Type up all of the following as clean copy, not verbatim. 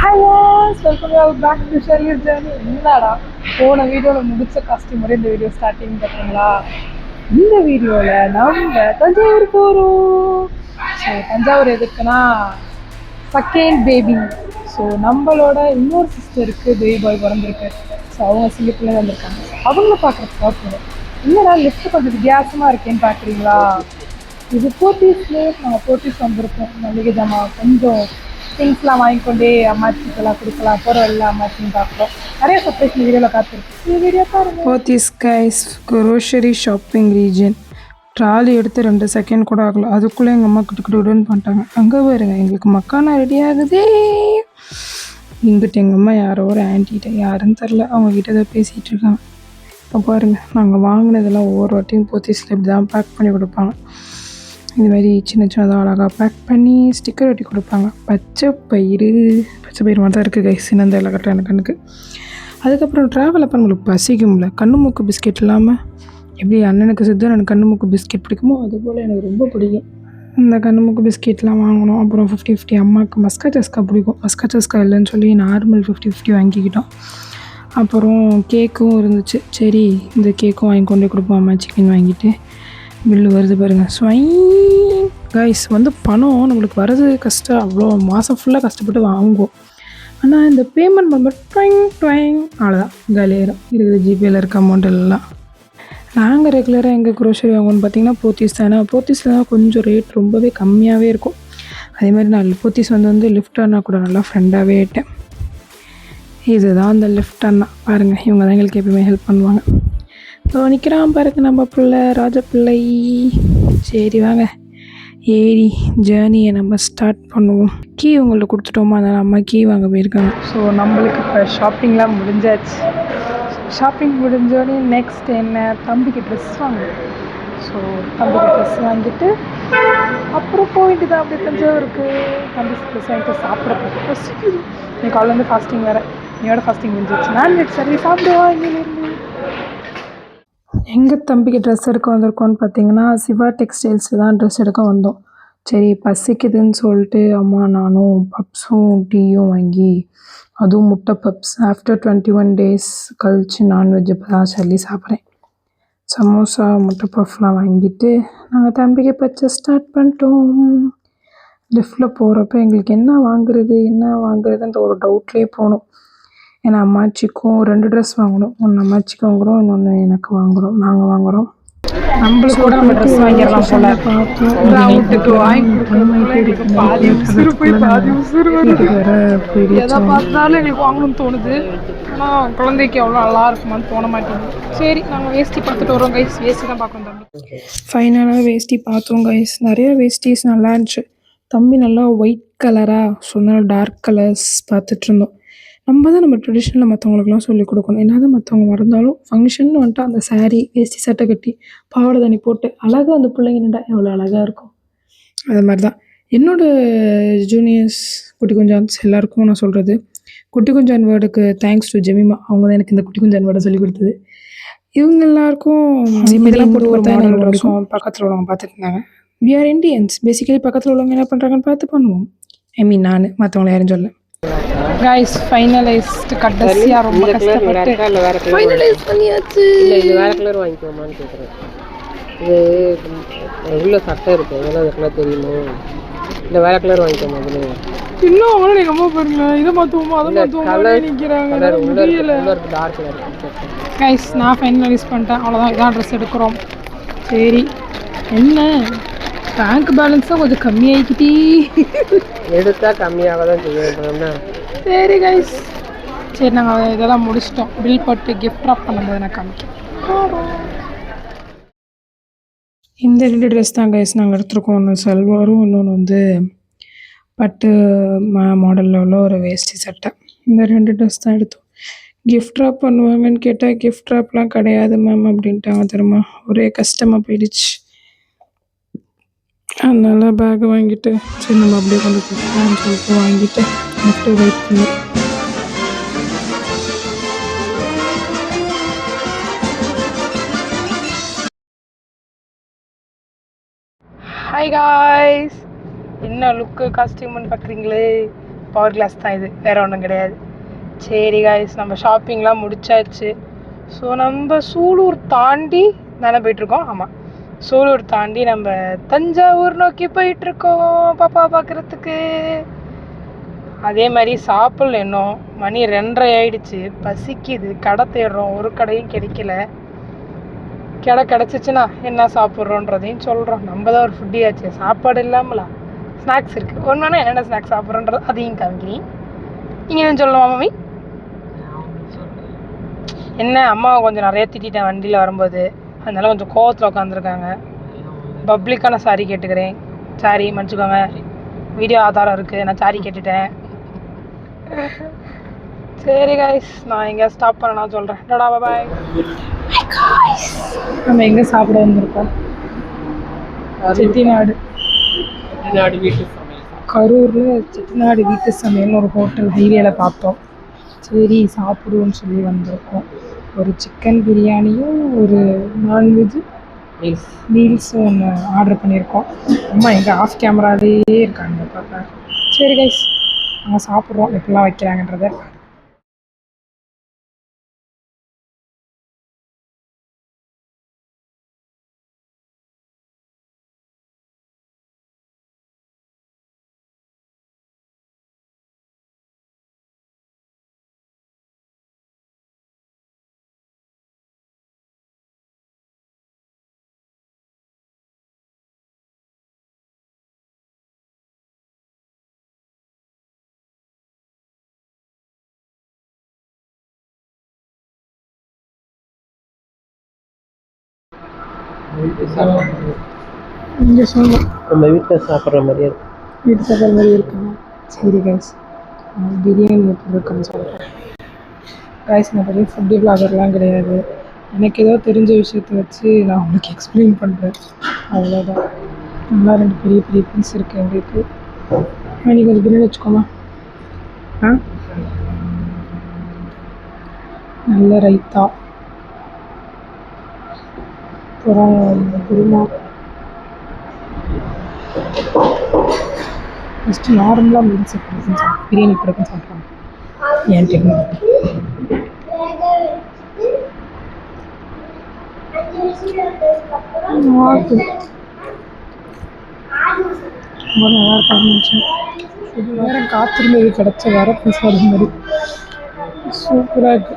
Hi guys, welcome you back to Shirley's journey. என்னடா போன வீடியோவில் முடிச்ச காஸ்டியூமோட இந்த வீடியோ ஸ்டார்டிங் பார்த்தீங்களா? இந்த வீடியோவில் நம்ம தஞ்சாவூர் போகிறோம். ஸோ தஞ்சாவூர் எதுக்குன்னா செகண்ட் பேபி. ஸோ நம்மளோட இன்னொரு சிஸ்டருக்கு பேபி பாய் பிறந்திருக்கு. ஸோ அவங்க சிங்கப்பூர்ல வந்திருக்காங்க. அவங்கள பார்க்குறதுக்காக போகிறோம். என்னடா லிஃப்ட் கொஞ்சம் வித்தியாசமாக இருக்கேன்னு பார்க்குறீங்களா? இது போத்தீஸ்லேயே நாங்கள் போத்தீஸ் வந்திருக்கோம். மளிகை ஜாமான் கொஞ்சம் திங்ஸ்லாம் வாங்கிக்கொண்டே அம்மாச்சிக்கெல்லாம் கொடுக்கலாம் போகிற எல்லாம் அம்மாச்சின்னு பார்க்குறோம். நிறைய சர்ப்ரைஸ் இந்த வீடியோவில் காத்திருக்கு. இந்த வீடியோ பாருங்கள். Pothys guys grocery shopping region. Trolley எடுத்து 2 செகண்ட் கூட ஆகல, அதுக்குள்ளே எங்கள் அம்மா கிட்டுக்கிட்டுன்னு பண்ணிட்டாங்க. அங்கே பாருங்க, எங்களுக்கு மக்கானா ரெடி ஆகுதே. இங்கிட்ட எங்கள் அம்மா யாரோ ஒரு ஆன்ட்டிகிட்ட, யாருன்னு தெரில, அவங்கக்கிட்ட தான் பேசிகிட்டு இருக்காங்க. இப்போ பாருங்கள், நாங்கள் வாங்கினதெல்லாம் ஒவ்வொரு வாட்டியும் போத்தீஸில் இப்படி தான் பேக் பண்ணி கொடுப்பாங்க. இதுமாரி சின்ன சின்னதாக அழகாக பேக் பண்ணி ஸ்டிக்கர் ஒட்டி கொடுப்பாங்க. பச்சை பயிறு மாதிரி தான் இருக்குது கைஸ், சின்னந்த இல்லை கரெக்டாக எனக்கு கண்ணுக்கு. அதுக்கப்புறம் ட்ராவல் அப்போ நம்மளுக்கு பசிக்கும்ல, கண்ணு மூக்கு பிஸ்கெட் இல்லாமல் எப்படி அண்ணனுக்கு சித்தன் எனக்கு கண்ணு மூக்கு பிஸ்கெட் பிடிக்குமோ அதுபோல் எனக்கு ரொம்ப பிடிக்கும். இந்த கண்ணு மூக்கு பிஸ்கெட்லாம் வாங்கணும். அப்புறம் 50-50 அம்மாவுக்கு மஸ்கா சஸ்கா பிடிக்கும். மஸ்கா சஸ்கா இல்லைன்னு சொல்லி நார்மல் 50-50 வாங்கிக்கிட்டோம். அப்புறம் கேக்கும் இருந்துச்சு. சரி இந்த கேக்கும் வாங்கி கொண்டே கொடுப்போம் அம்மா. சிக்கன் வாங்கிட்டு பில்லு வருது பாருங்கள். ஸ்வைங் கைஸ், பணம் நம்மளுக்கு வர்றது கஷ்டம். அவ்வளோ மாதம் ஃபுல்லாக கஷ்டப்பட்டு வாங்குவோம். ஆனால் இந்த பேமெண்ட் பண்ணும்போது ட்வைங் அவ்வளோதான் காலியாயிரும். இருக்குது ஜிபேயில் இருக்க அமௌண்ட் எல்லாம். நாங்கள் ரெகுலராக எங்கள் க்ரோசரி வாங்கணும்னு பார்த்தீங்கன்னா போத்தீஸ் தானே. போத்தீஸில் தான் கொஞ்சம் ரேட் ரொம்பவே கம்மியாகவே இருக்கும். அதேமாதிரி நான் போத்தீஸ் லிஃப்ட் அண்ணா கூட நல்லா ஃப்ரெண்டாகவே ஆகிட்டேன். இதுதான் அந்த லிஃப்ட் அண்ணா பாருங்கள், இவங்க தான் எங்களுக்கு எப்பயுமே ஹெல்ப் பண்ணுவாங்க. ஸோ நிற்கிறான் பாருங்க நம்ம பிள்ளை ராஜப்பிள்ளை. சரி வாங்க ஏறி ஜேர்னியை நம்ம ஸ்டார்ட் பண்ணுவோம். கீ உங்கள்ட்ட கொடுத்துட்டோமா, அதனால் அம்மா கீ வாங்க போயிருக்காங்க. ஸோ நம்மளுக்கு இப்போ ஷாப்பிங்லாம் முடிஞ்சாச்சு. ஷாப்பிங் முடிஞ்சோடனே நெக்ஸ்ட் என்ன, தம்பிக்கு ட்ரெஸ் வாங்கணும். ஸோ தம்பிக்கு ட்ரெஸ் வாங்கிட்டு அப்புறம் போயிட்டு தான் அப்படியே தஞ்சாவூருக்கு தம்பி ட்ரெஸ் வாங்கிட்டு சாப்பிட போகிறோம். இன்னைக்கு காலையில் ஃபாஸ்டிங் வேறு, என்னோட ஃபாஸ்டிங் முடிஞ்சிச்சு. நான்வெஜ் சரி சாப்பிடுவா இங்கேருந்து. எங்கள் தம்பிக்கு ட்ரெஸ் எடுக்க வந்திருக்கோன்னு பார்த்தீங்கன்னா சிவா டெக்ஸ்டைல்ஸில் தான் ட்ரெஸ் எடுக்க வந்தோம். சரி பசிக்குதுன்னு சொல்லிட்டு அம்மா நானும் பப்ஸும் டீயும் வாங்கி, அதுவும் முட்டை பப்ஸ் ஆஃப்டர் 21 days கழிச்சு நான்வெஜ் இப்போ தான் சொல்லி சாப்பிட்றேன். சமோசா முட்டை பஃப்லாம் வாங்கிட்டு நாங்கள் தம்பிக்கு பச்சை ஸ்டார்ட் பண்ணிட்டோம். லிஃப்ட்டில் போகிறப்ப எங்களுக்கு என்ன வாங்குறதுன்ற ஒரு டவுட்லேயே போனோம். ஏன்னா அம்மாச்சிக்கும் 2 ட்ரெஸ் வாங்கணும். ஒன்று அம்மாச்சிக்கு வாங்குகிறோம், இன்னொன்று எனக்கு வாங்குகிறோம். நாங்கள் வாங்குகிறோம். நம்மளுக்கு கூட நம்ம ட்ரெஸ் வாங்கிடலாம் போல. ரவுண்டுக்கு வாங்கி கொடுக்குறதுக்கு பாதி உசுறு போய் பாதி உசுறு வருது. எதை பார்த்தாலும் எங்களுக்கு வாங்கணும்னு தோணுது. ஆனால் குழந்தைக்கு அவ்வளோ நல்லா இருக்குமான்னு தோண மாட்டேங்குது. சரி நாங்கள் வேஷ்டி பார்த்துட்டு வரோம் கைஸ். வேஷ்டி தான் பார்க்கணும் தம்பி. ஃபைனலாக வேஷ்டி பார்த்தோம் கைஸ். நிறைய வேஷ்டிஸ் நல்லா இருந்துச்சு. தம்பி நல்லா ஒயிட் கலராக சொன்னால் டார்க் கலர்ஸ் பார்த்துட்டு இருந்தோம். நம்ம ட்ரெடிஷ்னலில் மற்றவங்களுக்குலாம் சொல்லிக் கொடுக்கணும். என்ன தான் மற்றவங்க மறந்தாலும் ஃபங்க்ஷன் அந்த சாரீ வேஷ்டி சட்டை கட்டி பாவாடை தண்ணி போட்டு அழகாக அந்த பிள்ளைங்க நின்றா எவ்வளோ அழகாக இருக்கும். அது மாதிரி தான் என்னோடய ஜூனியர்ஸ் குட்டி குஞ்சான்ஸ் எல்லாருக்கும் நான் சொல்கிறது, குட்டி குஞ்சான் வேர்டுக்கு தேங்க்ஸ் டு ஜெமிமா. அவங்க தான் எனக்கு இந்த குட்டி குஞ்சான் வேர்டை சொல்லி கொடுத்தது. இவங்க எல்லாருக்கும் இதெல்லாம் போட்டு ஒரு மாடல் இருக்கும். பக்கத்தில் உள்ளவங்க பார்த்துட்டு இருந்தாங்க. வி ஆர் இண்டியன்ஸ், பேசிக்கலி பக்கத்தில் உள்ளவங்க என்ன பண்ணுறாங்கன்னு பார்த்து பண்ணுவோம். நான் மற்றவங்களை யாரும் சொல்ல. கைஸ் ஃபைனலைஸ்ட் கடைசியாக ரொம்ப கஷ்டப்பட்டு ஃபைனலைஸ் பண்ணியாச்சு. இல்லை இது வேறு கலர் வாங்கிக்கோமான்னு கேட்குறேன். இது உள்ள சட்டை இருக்குது, அதெல்லாம் அந்த கலர் தெரியுமோ? இல்லை வேறு கலர் வாங்கிக்கோமா? அதில் இன்னும் அவங்களும் எங்கள் அம்மா பாருங்க, இதை மாற்றுவோமா அதை மாற்றுவோமா நிற்கிறாங்க. Dark colour. கைஸ் நான் ஃபைனலைஸ் பண்ணிட்டேன், அவ்வளோதான். இதான் ட்ரெஸ் எடுக்கிறோம். சரி என்ன பேங்க் பேலன்ஸ் தான் கொஞ்சம் கம்மியாகிக்கிட்டே எடுத்தால் கம்மியாக தான் செய்யணும். சரி கைஸ், சரி நாங்கள் இதெல்லாம் முடிச்சிட்டோம். பில் போட்டு கிஃப்ட் ட்ராப் பண்ணும்போது நான் காமிக்கிறேன். இந்த 2 ட்ரெஸ் தான் கைஸ் நாங்கள் எடுத்துருக்கோம். ஒன்று சல்வாரும், இன்னொன்று பட்டு மாடலில் உள்ள ஒரு வேஷ்டி சட்டை. இந்த 2 ட்ரெஸ் தான் எடுத்தோம். கிஃப்ட் ட்ராப் பண்ணுவாங்கன்னு கேட்டால் கிஃப்ட் ட்ராப்லாம் கிடையாது மேம் அப்படின்ட்டாங்க. தெரியுமா, ஒரே கஷ்டமாக போயிடுச்சு. அதனால் பேக் வாங்கிட்டு சரி நம்ம அப்படியே கொண்டு போகலாம்னு சொல்லிட்டு வாங்கிட்டு மட்டும் வெயிட் பண்ணி. ஹாய் காய்ஸ், என்ன லுக்கு காஸ்டியூம்னு பார்க்குறீங்களே. பவர் கிளாஸ் தான் இது, வேறு ஒன்றும் கிடையாது. சரி காய்ஸ், நம்ம ஷாப்பிங்லாம் முடிச்சாச்சு. ஸோ நம்ம சூலூர் தாண்டி தானே போயிட்டுருக்கோம். ஆமாம், சூலூர் தாண்டி நம்ம தஞ்சாவூர் நோக்கி போயிட்டுருக்கோம் பாப்பா பார்க்குறதுக்கு. அதே மாதிரி சாப்பிடல, இன்னும் மணி 2:30 ஆயிடுச்சு. பசிக்குது, கடை தேடுறோம், ஒரு கடையும் கிடைக்கல. கடை கிடச்சிச்சின்னா என்ன சாப்பிட்றோன்றதையும் சொல்கிறோம். நம்ம தான் ஒரு ஃபுட்டி ஆச்சு, சாப்பாடு இல்லாமலாம் ஸ்நாக்ஸ் இருக்குது. ஒன்று வேணால் என்னென்ன ஸ்நாக்ஸ் சாப்பிட்றோன்றது அதையும் காமிக்கிறீங்க. நீங்கள் என்ன சொல்லணுமா மம்மி? என்ன, அம்மாவை கொஞ்சம் நிறைய திட்டேன் வண்டியில் வரும்போது, அதனால கொஞ்சம் கோவத்தில் உட்காந்துருக்காங்க. பப்ளிக்கான சாரி கேட்டுக்கிறேன். சாரி மன்னிச்சுக்கோங்க, வீடியோ ஆதாரம் இருக்குது, நான் சாரி கேட்டுட்டேன். சரி காய்ஸ், நான் எங்கே ஸ்டாப் பண்ண நான் சொல்கிறேன். டாடா பாய். நம்ம எங்கே சாப்பிட வந்திருக்கோம்? செட்டிநாடு வீட்டு சமையல். கரூரில் செட்டிநாடு வீட்டு சமையல்னு ஒரு ஹோட்டல் ஹைவேல பார்த்தோம். சரி சாப்பிடுவோன்னு சொல்லி வந்திருக்கோம். ஒரு சிக்கன் பிரியாணியும் ஒரு நான்வெஜ் மீல்ஸும் ஒன்று ஆர்டர் பண்ணியிருக்கோம். அம்மா எங்கள் ஆஃப் கேமராலே இருக்காங்க பார்த்தா. சரி கைஸ், நாங்கள் சாப்பிட்றோம், எப்படிலாம் வைக்கிறாங்கன்றத. இங்கே சொல்லணும், நம்ம வீட்டில் சாப்பிட்ற மாதிரியே இருக்கும். வீட்டு சாப்பிட்ற மாதிரி இருக்குங்க. சரி கைஸ், பிரியாணி எப்படி இருக்குன்னு சொல்கிறேன். கைஸ், நான் பெரிய ஃபுட்டு விளாகர்லாம் கிடையாது. எனக்கு ஏதோ தெரிஞ்ச விஷயத்தை வச்சு நான் உங்களுக்கு எக்ஸ்பிளைன் பண்ணுறேன், அவ்வளோதான். நல்லா 2 பெரிய பெரிய பீஸ் இருக்குது எங்களுக்கு. நீ கொஞ்சம் பிரியாணி வச்சுக்கோமா. நல்ல ரைத்தா, அப்புறம் குருமா. ஃபஸ்ட்டு நார்மலாக மீல்ஸ் எப்படி இருக்குன்னு சாப்பிட்டு பிரியாணி எப்படி இருக்குன்னு சாப்பிட்றாங்க. ஏன் டெக்னிக் ரொம்ப நல்லா இருந்துச்சு. இது வேறு காத்திருந்தது கிடச்ச வர பிரசாதம் மாதிரி சூப்பராக இருக்கு.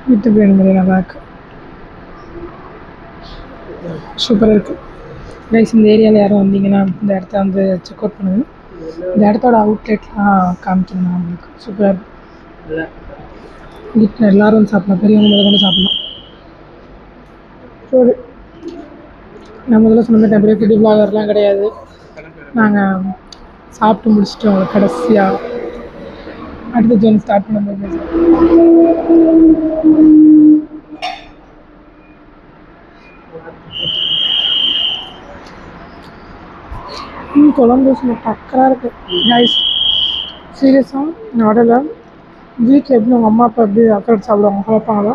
வீட்டு பிரியாணி மாதிரி நல்லா இருக்கு, சூப்பராக இருக்குது. கைஸ், இந்த ஏரியாவில் யாரும் வந்தீங்கன்னா இந்த இடத்த வந்து செக் அவுட் பண்ணுங்கள். இந்த இடத்தோட அவுட்லெட்லாம் காமிக்கணும் நான் உங்களுக்கு. சூப்பராக இருக்குது. வீட்டில் எல்லோரும் வந்து சாப்பிடலாம், பெரியவங்க முதல்ல கொண்டு சாப்பிடலாம். சரி, நான் முதல்ல சொன்ன மாதிரி பெரிய ஃபுட்டு விளாகர்லாம் கிடையாது. நாங்கள் சாப்பிட்டு முடிச்சுட்டு அவங்களுக்கு கடைசியாக அடுத்த ஜோன் ஸ்டார்ட் பண்ணும்போது குழம்பு சும்மா டக்கராக இருக்குது கைஸ். சீரியஸாக நடலை. வீட்டில் எப்படி உங்கள் அம்மா அப்பா எப்படி அக்கறை சாப்பிடுவாங்க பார்ப்பாங்களோ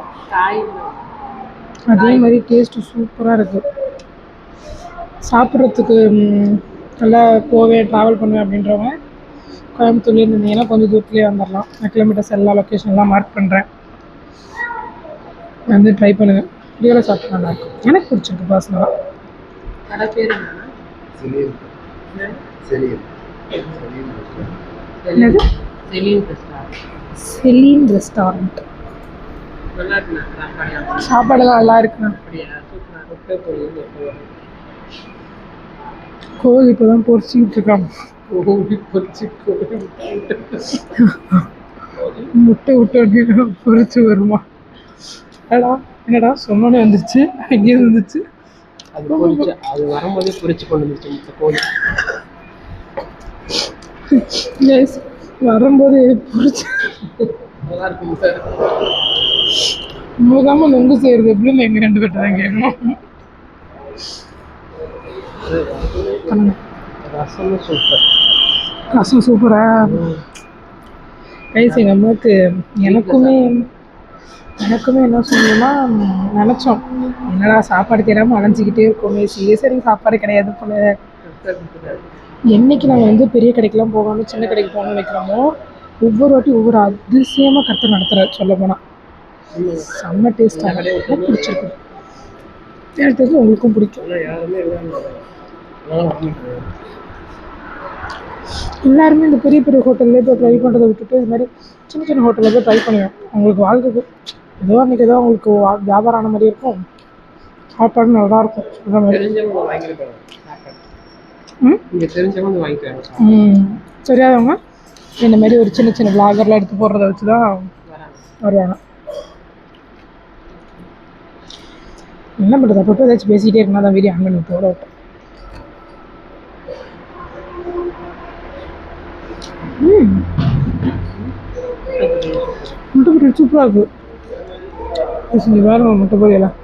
அதே மாதிரி டேஸ்ட்டு சூப்பராக இருக்குது. சாப்பிட்றதுக்கு நல்லா போவேன் ட்ராவல் பண்ணுவேன் அப்படின்றவங்க கோயம்புத்தூர்லேயே இருந்தீங்கன்னா கொஞ்சம் தூரத்துலேயே வந்துடலாம். நான் கிலோமீட்டர்ஸ் எல்லா லொக்கேஷன்லாம் மார்க் பண்ணுறேன், வந்து ட்ரை பண்ணுங்கள். வீடியோவில் சாப்பிட்டு நல்லாயிருக்கும், எனக்கு பிடிச்சிருக்கு பர்சனலாக. கடை பேர் என்னது? Selene restaurant. சாப்பாடெல்லாம் நல்லா இருக்குண்ணா. கோழி இப்போ தான் பொரிச்சிக்கிட்டு இருக்காங்க. முட்டை விட்டு பொரிச்சு வருமா? என்னடா சொன்னோன்னே வந்துச்சு, எங்கேயும் வந்துச்சு. அது வரும்போதே பொரிச்சு கொண்டு வந்துச்சு முட்டை கோழி. வரும்போது பொரிச்சு நல்லா இருக்கும் சார். முகாம நொங்கு செய்யறது எப்படின்னு எங்க 2 பேர்ட்ட தான் கேட்கணும். ரசமும் சூப்பர். ரசம் சூப்பரா கைஸ். எங்கள் அம்மாவுக்கு எனக்குமே எனக்குமே என்ன சொல்லணும்னா நினச்சோம் என்னடா சாப்பாடு தேடாமல் அலைஞ்சிக்கிட்டே இருக்கோமே சரி சாப்பாடு கிடையாது போல. என்னைக்கு நாங்கள் வந்து பெரிய கடைக்கெலாம் போகாமல் சின்ன கடைக்கு போகணும்னு நினைக்கிறோமோ ஒவ்வொரு வாட்டி ஒவ்வொரு அதிசயமாக கருத்து நடத்துகிறார் சொல்ல போனால். செம்ம டேஸ்ட்டாக எனக்கு பிடிச்சிருக்கு. எனக்கு தெரிஞ்சு உங்களுக்கும் பிடிக்கும். எல்லாருமே இந்த பெரிய பெரிய ஹோட்டல்லே போய் ட்ரை பண்ணுறதை விட்டுட்டு இது மாதிரி சின்ன சின்ன ஹோட்டலில் போய் ட்ரை பண்ணுவேன். அவங்களுக்கு வாழ்க்கைக்கு ஏதோ அன்றைக்கி ஏதோ அவங்களுக்கு வியாபாரம் ஆன மாதிரி இருக்கும், சாப்பாடு நல்லா இருக்கும். சொல்கிற மாதிரி தெரியாதவங்க இந்த மாதிரி ஒரு சின்ன சின்ன விளாகர்லாம் எடுத்து போடுறத வச்சு தான் வருவாங்க. என்ன பண்ணுறது, அப்பப்போ ஏதாச்சும் பேசிக்கிட்டே இருக்குன்னா தான் வீடியோ ஆன் பண்ணி போட விட்டேன். முட்டை பொரியல் சூப்பராக இருக்குது. செஞ்சு வேறு முட்டை பொரியலாம்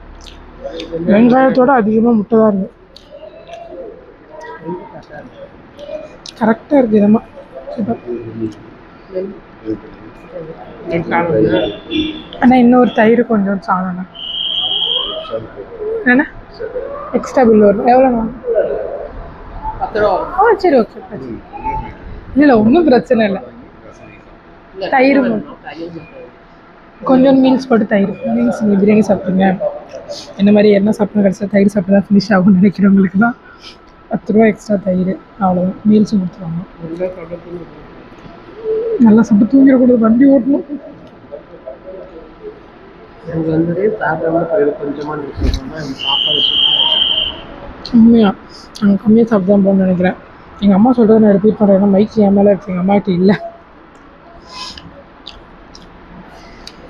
வெங்காயத்தோடு அதிகமாக முட்டை தான் இருக்குது. கரெக்டாக இருக்குது இதமாக சூப்பர். ஆனால் இன்னொரு தயிர் கொஞ்சம் சாணண்ணா என்ன எக்ஸ்ட்ரா பில் வரும் எவ்வளோண்ணா? 10 ரூபா. சரி ஓகே இல்லை ஒன்றும் பிரச்சனை இல்லை. தயிர் கொஞ்சம் மீல்ஸ் போட்டு தயிர் மீல்ஸ் நீங்கள் பிரியாணி சாப்பிடுங்க இந்த மாதிரி என்ன சாப்பிட்ணும் கடைசியாக தயிர் சாப்பிட்டு தான் ஃபினிஷ் ஆகும்னு நினைக்கிறவங்களுக்கு தான் 10 ரூபா எக்ஸ்ட்ரா தயிர் அவ்வளோ மீல்ஸும் கொடுத்துருவாங்க. நல்லா சாப்பிட்டு தூங்கிடக்கூடாது, வண்டி ஓட்டணும். உண்மையாக நாங்கள் கம்மியாக சாப்பிட்டு தான் போகணும்னு நினைக்கிறேன். எங்கள் அம்மா சொல்கிறத நான் ரிப்பீட் பண்ணுறேன், ஏன்னா மைக் என் மேலே இருக்குது, எங்கள் அம்மாக்கிட்ட இல்லை.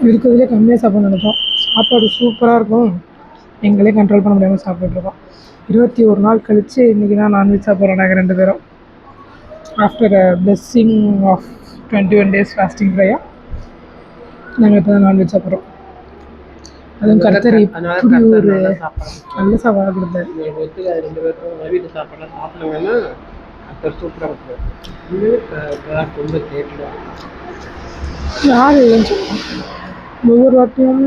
இருக்கிறதுலே கம்மியாக சாப்பிட நினைப்போம். சாப்பாடு சூப்பராக இருக்கும், எங்களே கண்ட்ரோல் பண்ண முடியாமல் சாப்பிட்டுருக்கோம். 21 நாள் கழித்து இன்றைக்கி தான் நான்வெஜ் சாப்பிட்றோம் நாங்கள் 2 பேரும். After blessing of 21 days fasting prayer நாங்கள் இப்போ தான் நான்வெஜ் சாப்பிட்றோம். அதுவும் கர்த்தர் இப்படி ஒரு நல்ல சாப்பாடு கொடுத்தாரு. யார் இல்லைன்னு சொல்லுவோம். ஒவ்வொரு வாட்டியும்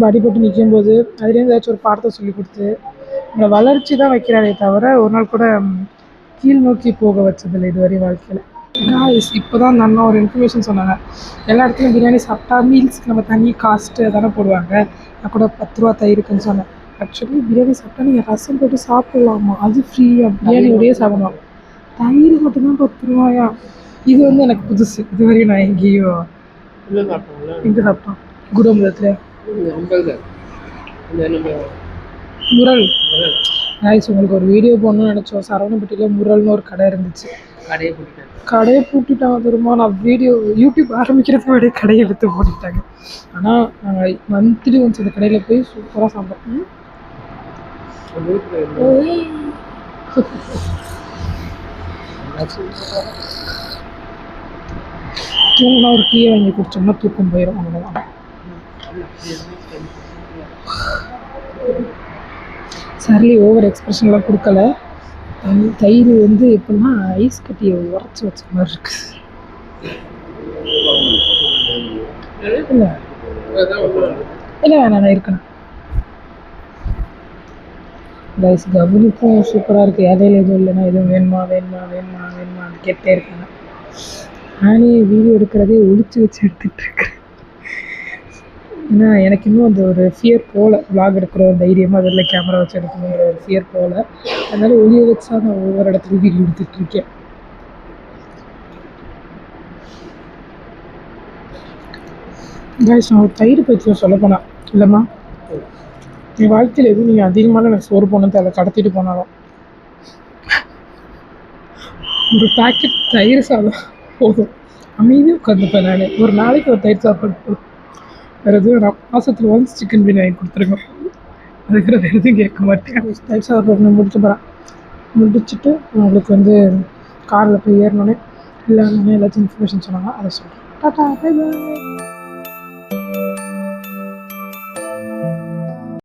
அடிபட்டு நிற்கும் போது அதுலேருந்து ஏதாச்சும் ஒரு பாடத்தை சொல்லி கொடுத்து நம்மளை வளர்ச்சி தான் வைக்கிறாரே தவிர ஒரு நாள் கூட கீழ் நோக்கி போக வச்சதில்லை இதுவரை வாழ்க்கையில். இப்போ தான் அந்த அண்ணா ஒரு இன்ஃபர்மேஷன் சொன்னாங்க, எல்லா இடத்துலையும் பிரியாணி சாப்பிட்டா மீல்ஸ்க்கு நம்ம தனி காஸ்ட்டு தானே போடுவாங்க, நான் கூட 10 ரூபா தயிருக்குன்னு சொன்னேன். ஆக்சுவலி பிரியாணி சாப்பிட்டா நீங்கள் ரசம் போட்டு சாப்பிட்லாமா, அது ஃப்ரீயாக பிரியாணியோடையே சாப்பிடலாம். தயிர் மட்டும்தான் 10 ரூபாயா? இது வந்து எனக்கு புதுசு, இதுவரையும் நான் எங்கேயோ எங்கே சாப்பிட்டோம் குருமதத்தில் முரல் ஆயிடுச்சு. உங்களுக்கு ஒரு வீடியோ போடணும்னு நினச்சோம். சரவணப்பட்டியில் முரல்னு ஒரு கடை இருந்துச்சு, கடையை பூட்டிட்டாங்க தெரியுமா. நான் வீடியோ யூடியூப் ஆரம்பிக்கிறதுக்கு முன்னாடியே கடையை எடுத்து போட்டுட்டாங்க. ஆனால் நாங்கள் மந்த்லி ஒன்ஸ் அந்த கடையில் போய் சூப்பராக சாப்பிட்டோம். தூங்கினா ஒரு டீயை வாங்கி குடிச்சோம்னா தூக்கம் போயிடும், அவ்வளோதான். சர்லி ஓவர் எக்ஸ்பிரஷன்லாம் கொடுக்கல. தயிர் வந்து எப்படின்னா ஐஸ் கட்டியை உரைச்சி வச்ச மாதிரி இருக்கு. இல்லை இல்லை வேணாம் இருக்கணும். ரைஸ் கவனிப்பும் சூப்பராக இருக்குது. இடையில எதுவும் இல்லைன்னா எதுவும் வேணுமான்னு கேட்டே இருக்காங்க. நானே வீடியோ எடுக்கிறதே ஒழிச்சு வச்சு எடுத்துகிட்ருக்கேன். ஏன்னா எனக்கு இன்னும் அந்த ஒரு ஃபியர் போகல, விளாக் எடுக்கிற ஒரு தைரியமாக அதில் கேமரா வச்சு எடுக்கணுங்கிற ஒரு ஃபியர் போகல. அதனால் ஒளியை வச்சு தான் நான் ஒவ்வொரு இடத்துலையும் வீடியோ எடுத்துகிட்ருக்கேன். கைஸ் நான் ஒரு தயிர் பற்றியும் சொல்ல போனேன் இல்லைம்மா, என் வாழ்க்கையில் எதுவும் நீங்கள் அதிகமான எனக்கு சோறு போனது அதை கடத்திட்டு போனாலும் ஒரு பேக்கெட் தயிர் சாதம் போதும், அமைதியாக உட்காந்துப்பேன். நான் ஒரு நாளைக்கு ஒரு தயிர் சாப்பாடு போதும். வேறு எதுவும் நான் மாதத்தில் ஒன்ஸ் சிக்கன் பிரியாணி வாங்கி கொடுத்துருங்க, அதுக்கு வேறு எதுவும் கேட்க மாட்டேன். தயிர் சாப்பாடு முடிச்சுட்டு உங்களுக்கு வந்து காரில் போய் ஏறினோன்னே எல்லாத்தையும் இன்ஃபர்மேஷன் சொன்னாங்க, அதை சொல்கிறேன். Tata bye bye.